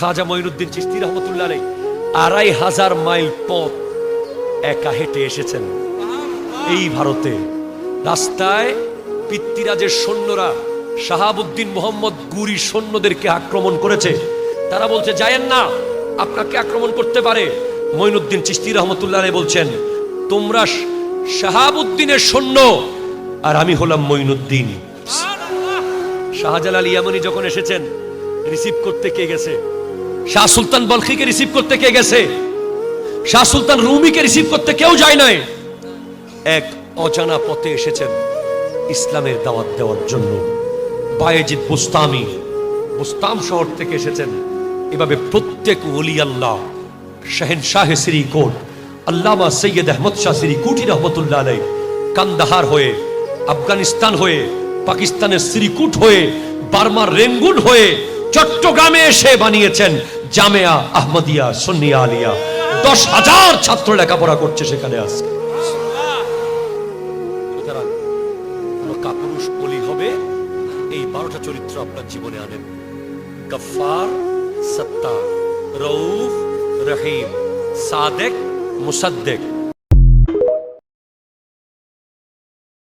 খাজা মঈনুদ্দিন চিশতি রহমতুল্লাহ আলাইহি ২৫০০ মাইল পথ একা হেঁটে এসেছেন এই ভারতে। রাস্তায় পিতৃরাজের সৈন্যরা শাহাবুদ্দিন মোহাম্মদ গুরি সৈন্যদেরকে আক্রমণ করেছে। তারা বলছে যায়েন না, আপনাকে আক্রমণ করতে পারে। মঈনুদ্দিন চিশতি রহমতুল্লাহ আলাইহি বলছেন, তোমরা শাহাবুদ্দিনের সৈন্য আর আমি হলাম মঈনুদ্দিন। শাহজালাল ইয়ামানি যখন এসেছেন, রিসিভ করতে কে গেছে? শাহ সুলতান বলখিকে রিসিভ করতে কে গেছে? শাহ সুলতান রুমিকে রিসিভ করতে কেউ যায় নাই। এক অজানা পথে এসেছেন ইসলামের দাওয়াত দেওয়ার জন্য। বায়েজিদ বুস্তামি বুস্তাম শহর থেকে এসেছেন। এভাবে প্রত্যেক ওলি আল্লাহ, শাহেনশাহ শ্রীকোট আল্লামা সৈয়দ আহমদ শাহ শ্রীকুটি রহমতুল্লাহ আলাইহি কান্দাহার হয়ে, আফগানিস্তান হয়ে, পাকিস্তানের শ্রীকুট হয়ে, বার্মার রেঙ্গুন হয়ে চট্টগ্রামে এসে বানিয়েছেন জামেয়া আহমদিয়া সুন্নিয়া আলিয়া। ১০,০০০ ছাত্র লেখাপড়া করছে সেখানে আজকে। সুতরাং কোন কাপুরুষ ওলি হবে, এই ১২টা চরিত্র আপনার জীবনে আনেন। গফফার, সত্তার, রউফ, রহিম, সাদেক, মুসাদ্দেক,